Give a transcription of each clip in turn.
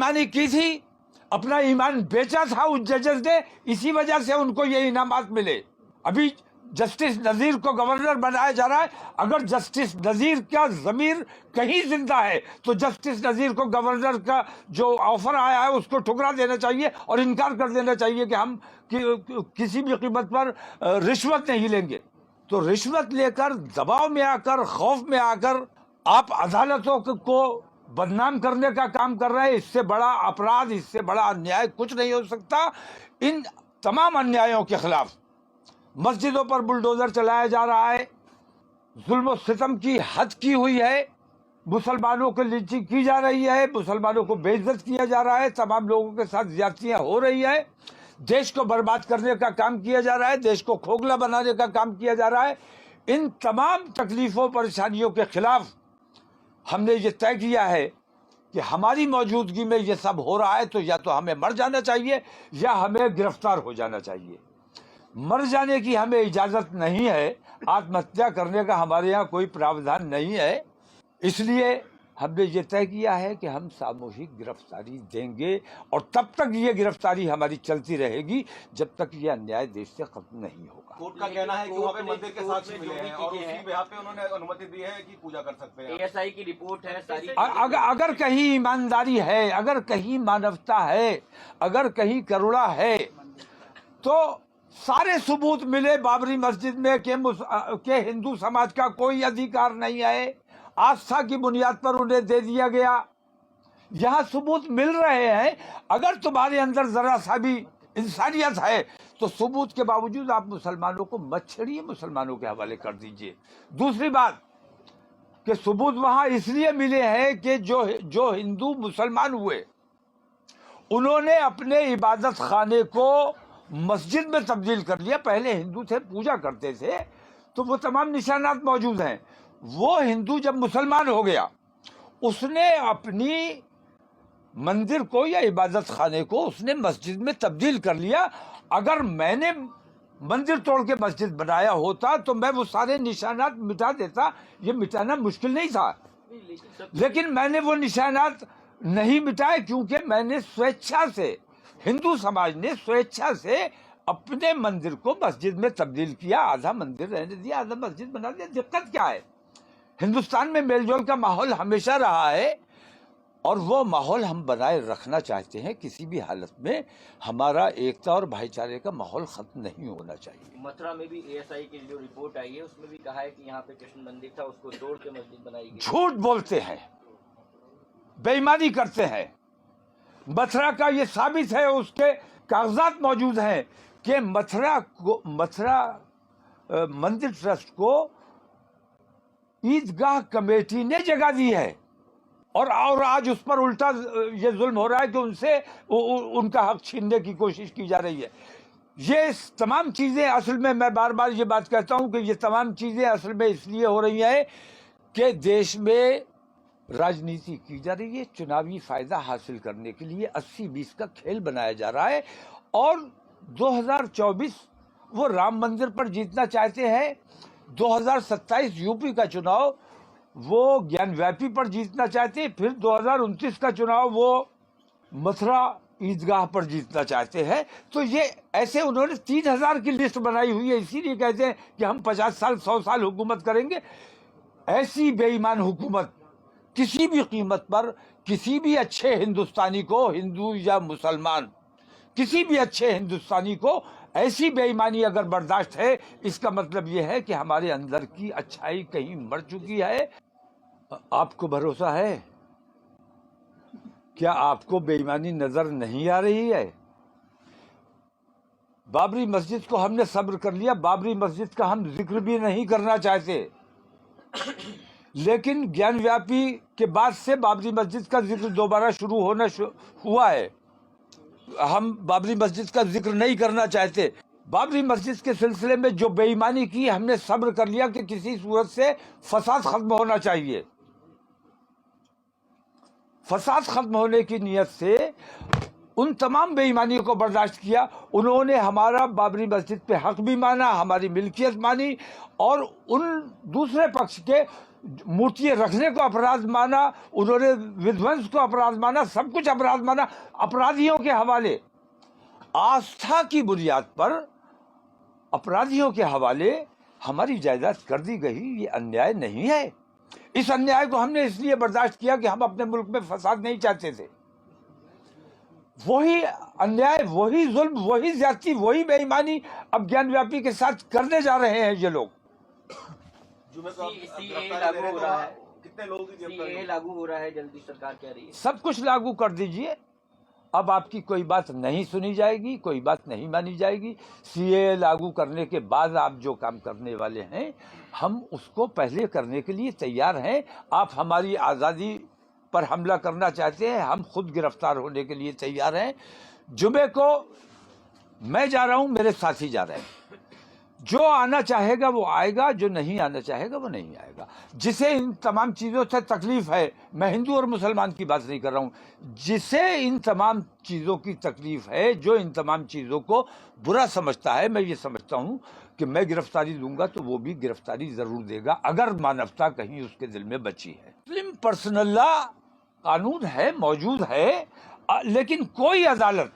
बेईमानी की थी, अपना ईमान बेचा था उस जजेस ने, इसी वजह से उनको ये इनामात मिले। अभी जस्टिस नजीर को गवर्नर बनाया जा रहा है। अगर जस्टिस नजीर का ज़मीर कहीं जिंदा है तो जस्टिस नजीर को गवर्नर का जो ऑफर आया है उसको ठुकरा देना चाहिए और इनकार कर देना चाहिए कि हम किसी भी कीमत पर रिश्वत नहीं लेंगे। तो रिश्वत लेकर, दबाव में आकर, खौफ में आकर आप अदालतों को बदनाम करने का काम कर रहे हैं। इससे बड़ा अपराध, इससे बड़ा अन्याय कुछ नहीं हो सकता। इन तमाम अन्यायों के खिलाफ मस्जिदों पर बुलडोजर चलाया जा रहा है, जुल्म सितम की हद की हुई है, मुसलमानों की लिंचिंग की जा रही है, मुसलमानों को बेइज्जत किया जा रहा है, तमाम लोगों के साथ ज्यादतियां हो रही है, देश को बर्बाद करने का काम किया जा रहा है, देश को खोखला बनाने का काम किया जा रहा है। इन तमाम तकलीफों परेशानियों के खिलाफ हमने ये तय किया है कि हमारी मौजूदगी में ये सब हो रहा है तो या तो हमें मर जाना चाहिए या हमें गिरफ्तार हो जाना चाहिए। मर जाने की हमें इजाज़त नहीं है, आत्महत्या करने का हमारे यहाँ कोई प्रावधान नहीं है। इसलिए हमने ये तय किया है कि हम सामूहिक गिरफ्तारी देंगे और तब तक ये गिरफ्तारी हमारी चलती रहेगी जब तक ये अन्याय देश से खत्म नहीं होगा। कोर्ट का कहना है कि वहाँ पे मंदिर के साक्ष्य मिले हैं और उसी बिहाफ पे उन्होंने अनुमति दी है कि पूजा कर सकते हैं। एएसआई की रिपोर्ट है सारी। अगर कहीं ईमानदारी है, अगर कहीं मानवता है, अगर कहीं करुणा है तो सारे सबूत मिले बाबरी मस्जिद में के हिंदू समाज का कोई अधिकार नहीं है, आस्था की बुनियाद पर उन्हें दे दिया गया। यहाँ सबूत मिल रहे हैं। अगर तुम्हारे अंदर जरा सा भी इंसानियत है तो सबूत के बावजूद आप मुसलमानों को मत छेड़िए, मुसलमानों के हवाले कर दीजिए। दूसरी बात कि सबूत वहाँ इसलिए मिले हैं कि जो हिंदू मुसलमान हुए उन्होंने अपने इबादत खाने को मस्जिद में तब्दील कर लिया। पहले हिंदू थे, पूजा करते थे, तो वो तमाम निशानात मौजूद हैं। वो हिंदू जब मुसलमान हो गया उसने अपनी मंदिर को या इबादत खाने को उसने मस्जिद में तब्दील कर लिया। अगर मैंने मंदिर तोड़ के मस्जिद बनाया होता तो मैं वो सारे निशानात मिटा देता। ये मिटाना मुश्किल नहीं था, लेकिन मैंने वो निशानात नहीं मिटाए क्योंकि मैंने स्वेच्छा से, हिंदू समाज ने स्वेच्छा से अपने मंदिर को मस्जिद में तब्दील किया। आधा मंदिर रहने दिया, आधा मस्जिद बना दिया। दिक्कत क्या है? हिंदुस्तान में मेलजोल का माहौल हमेशा रहा है और वो माहौल हम बनाए रखना चाहते हैं। किसी भी हालत में हमारा एकता और भाईचारे का माहौल खत्म नहीं होना चाहिए। मथुरा में भी एएसआई की जो रिपोर्ट आई है उसमें भी कहा है कि यहाँ पे कृष्ण मंदिर था, उसको तोड़ के मस्जिद बनाई गई। झूठ बोलते हैं, बेईमानी करते हैं। मथुरा का ये साबित है, उसके कागजात मौजूद हैं कि मथुरा मंदिर ट्रस्ट को ईदगाह कमेटी ने जगह दी है और आज उस पर उल्टा ये जुल्म हो रहा है कि उनसे उनका हक छीनने की कोशिश की जा रही है। ये तमाम चीज़ें असल में, मैं बार बार ये बात कहता हूँ कि ये तमाम चीज़ें असल में इसलिए हो रही हैं कि देश में राजनीति की जा रही है, चुनावी फायदा हासिल करने के लिए 80-20 का खेल बनाया जा रहा है। और 2024 वो राम मंदिर पर जीतना चाहते हैं, 2027 यूपी का चुनाव वो ज्ञानव्यापी पर जीतना चाहते हैं, फिर 2029 का चुनाव वो मथुरा ईदगाह पर जीतना चाहते हैं। तो ये ऐसे उन्होंने 3000 की लिस्ट बनाई हुई है, इसीलिए कहते हैं कि हम 50 साल 100 साल हुकूमत करेंगे। ऐसी बेईमान हुकूमत किसी भी कीमत पर किसी भी अच्छे हिंदुस्तानी को, हिंदू या मुसलमान, किसी भी अच्छे हिंदुस्तानी को ऐसी बेईमानी अगर बर्दाश्त है, इसका मतलब यह है कि हमारे अंदर की अच्छाई कहीं मर चुकी है। आपको भरोसा है? क्या आपको बेईमानी नजर नहीं आ रही है? बाबरी मस्जिद को हमने सब्र कर लिया, बाबरी मस्जिद का हम जिक्र भी नहीं करना चाहते, लेकिन ज्ञानव्यापी के बाद से बाबरी मस्जिद का जिक्र दोबारा शुरू होना हुआ है। हम बाबरी मस्जिद का जिक्र नहीं करना चाहते। बाबरी मस्जिद के सिलसिले में जो बेईमानी की, हमने सब्र कर लिया कि किसी सूरत से फसाद खत्म होना चाहिए। फसाद खत्म होने की नीयत से उन तमाम बेईमानियों को बर्दाश्त किया। उन्होंने हमारा बाबरी मस्जिद पे हक भी माना, हमारी मिल्कियत मानी, और उन दूसरे पक्ष के मूर्तियां रखने को अपराध माना, उन्होंने विध्वंस को अपराध माना, सब कुछ अपराध माना। अपराधियों के हवाले, आस्था की बुनियाद पर अपराधियों के हवाले हमारी जायदाद कर दी गई, ये अन्याय नहीं है। इस अन्याय को हमने इसलिए बर्दाश्त किया कि हम अपने मुल्क में फसाद नहीं चाहते थे। वही अन्याय, वही जुल्म, वही ज्यादती, वही बेईमानी अब ज्ञानव्यापी के साथ करने जा रहे हैं ये लोग। सीए लागू हो रहा है, कितने लोग सीए लागू हो रहा है, जल्दी सरकार कह रही है। सब कुछ लागू कर दीजिए, अब आपकी कोई बात नहीं सुनी जाएगी, कोई बात नहीं मानी जाएगी। सीए लागू करने के बाद आप जो काम करने वाले हैं, हम उसको पहले करने के लिए तैयार हैं। आप हमारी आज़ादी पर हमला करना चाहते हैं, हम खुद गिरफ्तार होने के लिए तैयार हैं। जुमे को मैं जा रहा हूं, मेरे साथी जा रहे हैं। जो आना चाहेगा वो आएगा, जो नहीं आना चाहेगा वो नहीं आएगा। जिसे इन तमाम चीज़ों से तकलीफ है, मैं हिंदू और मुसलमान की बात नहीं कर रहा हूँ, जिसे इन तमाम चीज़ों की तकलीफ है, जो इन तमाम चीज़ों को बुरा समझता है, मैं ये समझता हूँ कि मैं गिरफ्तारी दूंगा तो वो भी गिरफ्तारी ज़रूर देगा, अगर मानवता कहीं उसके दिल में बची है। मुस्लिम पर्सनल लॉ कानून है, मौजूद है, लेकिन कोई अदालत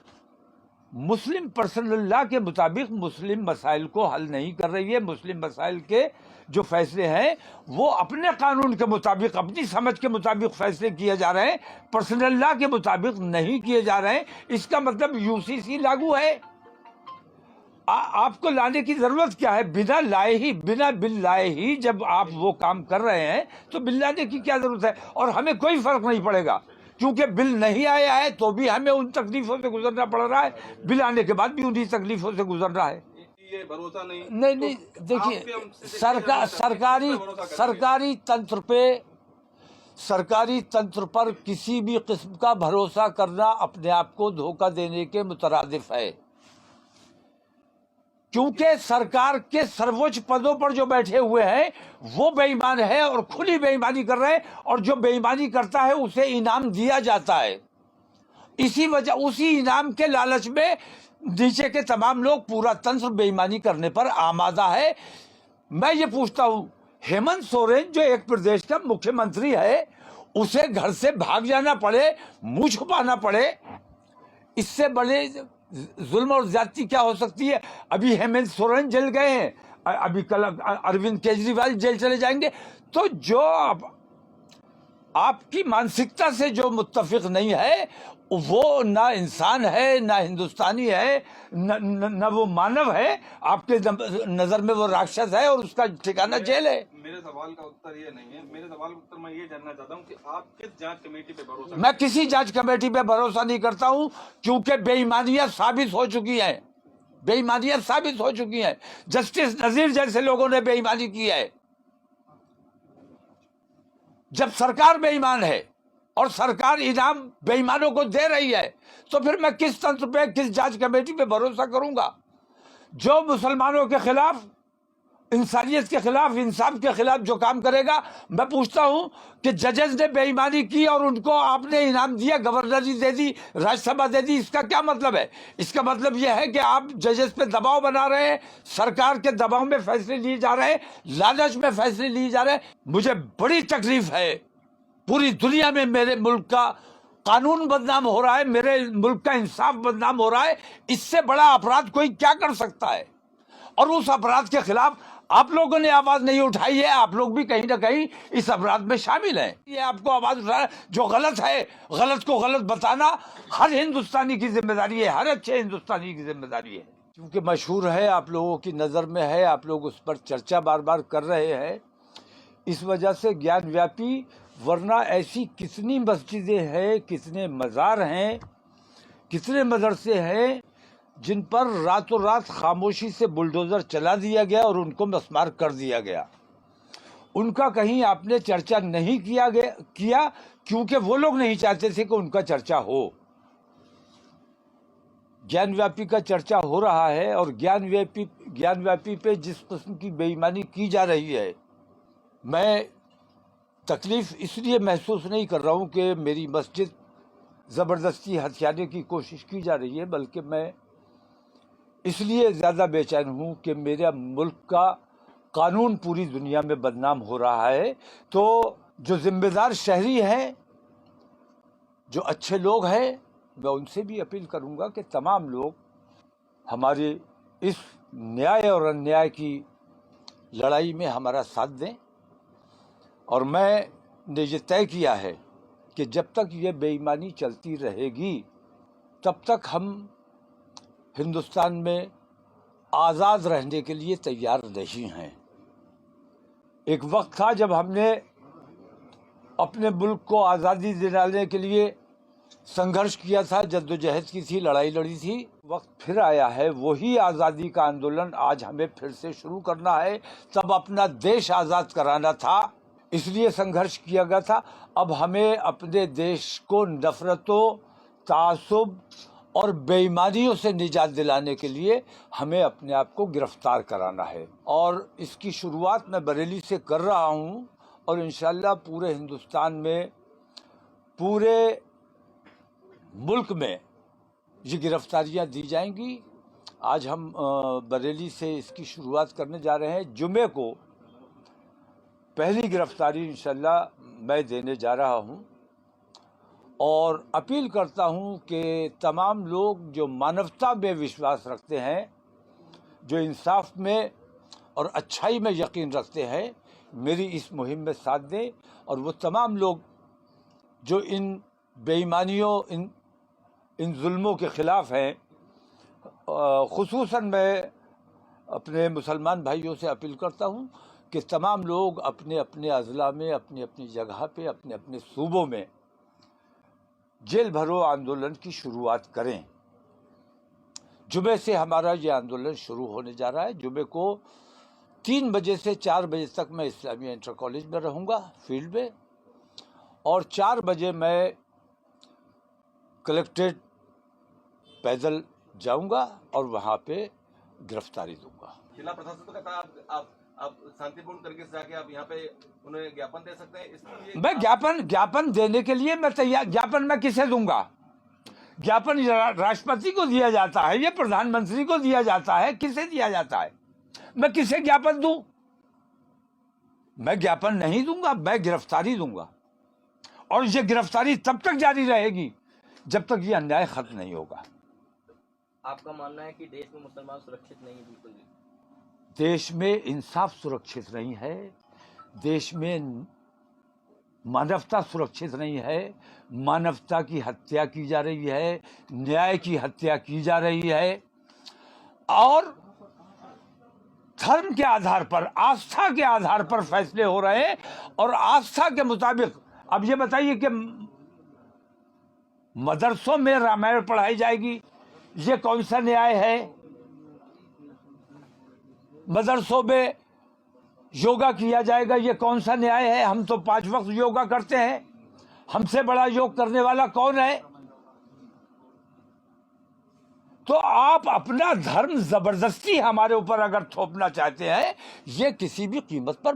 मुस्लिम पर्सनल लॉ के मुताबिक मुस्लिम मसाइल को हल नहीं कर रही है। मुस्लिम मसाइल के जो फैसले हैं वो अपने कानून के मुताबिक, अपनी समझ के मुताबिक फैसले किए जा रहे हैं, पर्सनल लॉ के मुताबिक नहीं किए जा रहे हैं। इसका मतलब यूसीसी लागू है। आपको लाने की जरूरत क्या है? बिना लाए ही, बिना बिल लाए ही जब आप वो काम कर रहे हैं तो बिल लाने की क्या जरूरत है? और हमें कोई फर्क नहीं पड़ेगा, क्योंकि बिल नहीं आया है तो भी हमें उन तकलीफों से गुजरना पड़ रहा है, बिल आने के बाद भी उन्हीं तकलीफों से गुजर रहा है। ये भरोसा नहीं नहीं देखिए, सरकारी तंत्र पर किसी भी किस्म का भरोसा करना अपने आप को धोखा देने के मुतरादिफ है, क्योंकि सरकार के सर्वोच्च पदों पर जो बैठे हुए हैं वो बेईमान है और खुली बेईमानी कर रहे हैं, और जो बेईमानी करता है उसे इनाम दिया जाता है। इसी वजह, उसी इनाम के लालच में नीचे के तमाम लोग, पूरा तंत्र बेईमानी करने पर आमादा है। मैं ये पूछता हूँ, हेमंत सोरेन जो एक प्रदेश का मुख्यमंत्री है, उसे घर से भाग जाना पड़े, मुंह छुपाना पड़े, इससे बड़े जुल्म और ज्यादती क्या हो सकती है? अभी हेमंत सोरेन जेल गए हैं, अभी कल अरविंद केजरीवाल जेल चले जाएंगे। तो जो आपकी मानसिकता से जो मुत्तफिक नहीं है वो ना इंसान है, ना हिंदुस्तानी है, न वो मानव है। आपके नजर में वो राक्षस है और उसका ठिकाना जेल है। मेरे सवाल का उत्तर ये नहीं है। मेरे सवाल का उत्तर मैं ये जानना चाहता हूँ कि आप किस जांच कमेटी पे भरोसा? मैं किसी जांच कमेटी पे भरोसा नहीं करता हूँ, क्योंकि बेईमानियां साबित हो चुकी हैं, बेईमानियां साबित हो चुकी हैं। जस्टिस नजीर जैसे लोगों ने बेईमानी की है। जब सरकार बेईमान है और सरकार इनाम बेईमानों को दे रही है, तो फिर मैं किस तंत्र पे, किस जांच कमेटी पे भरोसा करूंगा? जो मुसलमानों के खिलाफ, इंसानियत के खिलाफ, इंसाफ के खिलाफ जो काम करेगा। मैं पूछता हूं कि जजेस ने बेईमानी की और उनको आपने इनाम दिया, गवर्नरी दे दी, राज्यसभा दे दी, इसका क्या मतलब है? इसका मतलब यह है कि आप जजेस पे दबाव बना रहे हैं, सरकार के दबाव में फैसले लिए जा रहे हैं, लालच में फैसले लिए जा रहे हैं। मुझे बड़ी तकलीफ है, पूरी दुनिया में मेरे मुल्क का कानून बदनाम हो रहा है, मेरे मुल्क का इंसाफ बदनाम हो रहा है। इससे बड़ा अपराध कोई क्या कर सकता है? और उस अपराध के खिलाफ आप लोगों ने आवाज नहीं उठाई है। आप लोग भी कहीं ना कहीं इस अपराध में शामिल हैं। ये आपको आवाज उठाना, जो गलत है, गलत को गलत बताना हर हिंदुस्तानी की जिम्मेदारी है, हर अच्छे हिंदुस्तानी की जिम्मेदारी है। क्योंकि मशहूर है, आप लोगों की नज़र में है, आप लोग उस पर चर्चा बार बार कर रहे हैं, इस वजह से ज्ञान व्यापी। वरना ऐसी कितनी मस्जिदें हैं, कितने मज़ार हैं, कितने मदरसे हैं जिन पर रातों रात खामोशी से बुलडोज़र चला दिया गया और उनको मस्मार कर दिया गया। उनका कहीं आपने चर्चा नहीं किया, क्योंकि वो लोग नहीं चाहते थे कि उनका चर्चा हो। ज्ञानव्यापी का चर्चा हो रहा है, और ज्ञानव्यापी पे जिस किस्म की बेईमानी की जा रही है, मैं तकलीफ इसलिए महसूस नहीं कर रहा हूँ कि मेरी मस्जिद ज़बरदस्ती हथियाने की कोशिश की जा रही है, बल्कि मैं इसलिए ज़्यादा बेचैन हूँ कि मेरा मुल्क का قانون پوری دنیا میں بدنام ہو رہا ہے. تو جو ذمہ دار شہری ہیں، جو اچھے لوگ ہیں، میں ان سے بھی اپیل کروں گا کہ تمام لوگ ہماری اس نیائے اور انیائے کی لڑائی میں ہمارا ساتھ دیں. اور میں نے یہ طے کیا ہے کہ جب تک یہ بے ایمانی چلتی رہے گی تب تک ہم ہندوستان میں آزاد رہنے کے لیے تیار نہیں ہیں. ایک وقت تھا جب ہم نے اپنے ملک کو آزادی دلانے کے لیے سنگھرش کیا تھا، جدوجہد کی تھی، لڑائی لڑی تھی. وقت پھر آیا ہے، وہی آزادی کا آندولن آج ہمیں پھر سے شروع کرنا ہے. تب اپنا دیش آزاد کرانا تھا، اس لیے سنگھرش کیا گیا تھا. اب ہمیں اپنے دیش کو نفرتوں، تعصب اور بے ایمانیوں سے نجات دلانے کے لیے ہمیں اپنے آپ کو گرفتار کرانا ہے. اور اس کی شروعات میں بریلی سے کر رہا ہوں، اور انشاءاللہ پورے ہندوستان میں، پورے ملک میں یہ گرفتاریاں دی جائیں گی. آج ہم بریلی سے اس کی شروعات کرنے جا رہے ہیں. جمعے کو پہلی گرفتاری انشاءاللہ میں دینے جا رہا ہوں، اور اپیل کرتا ہوں کہ تمام لوگ جو مانوتا میں وشواس رکھتے ہیں، جو انصاف میں اور اچھائی میں یقین رکھتے ہیں، میری اس مہم میں ساتھ دیں. اور وہ تمام لوگ جو ان بے ایمانیوں، ان ظلموں کے خلاف ہیں، خصوصاً میں اپنے مسلمان بھائیوں سے اپیل کرتا ہوں کہ تمام لوگ اپنے اپنے اضلاع میں، اپنی اپنی جگہ پہ، اپنے اپنے صوبوں میں جیل بھرو آندولن کی شروعات کریں. جمعے سے ہمارا یہ آندولن شروع ہونے جا رہا ہے. جمعے کو 3 بجے سے 4 بجے تک میں اسلامیہ انٹر کالج میں رہوں گا، فیلڈ میں، اور 4 بجے میں کلکٹریٹ پیدل جاؤں گا اور وہاں پہ گرفتاری دوں گا. ضلع پرشاسن تو کہتا ہے آپ شانتی پورن طریقے سے آ کے آپ یہاں پہ انہیں جاپن دے سکتے ہیں. اس کے لیے میں جاپن دینے کے لیے میں تیار. جاپن میں کسے دوں گا؟ جاپن راشٹرپتی کو دیا جاتا ہے، یہ پردھان منتری کو دیا جاتا ہے. کسے دیا جاتا ہے؟ میں کسے جاپن دوں؟ میں جاپن نہیں دوں گا، میں گرفتاری دوں گا. اور یہ گرفتاری تب تک جاری رہے گی جب تک یہ انیائے ختم نہیں ہوگا. آپ کا ماننا ہے کہ دیش میں مسلمان سرکشت نہیں ہے؟ بالکل بھی دیش میں انصاف سرکشت نہیں ہے، دیش میں مانوتا سرکشت نہیں ہے. مانوتا کی ہتیا کی جا رہی ہے، نیائے کی ہتیا کی جا رہی ہے، اور دھرم کے آدھار پر، آستھا کے آدھار پر فیصلے ہو رہے ہیں. اور آستھا کے مطابق اب یہ بتائیے کہ مدرسوں میں رامائن پڑھائی جائے گی، یہ کون سا نیائے ہے؟ مدرسوں میں یوگا کیا جائے گا، یہ کون سا نیائے ہے؟ ہم تو 5 وقت یوگا کرتے ہیں، ہم سے بڑا یوگ کرنے والا کون ہے؟ تو آپ اپنا دھرم زبردستی ہمارے اوپر اگر تھوپنا چاہتے ہیں، یہ کسی بھی قیمت پر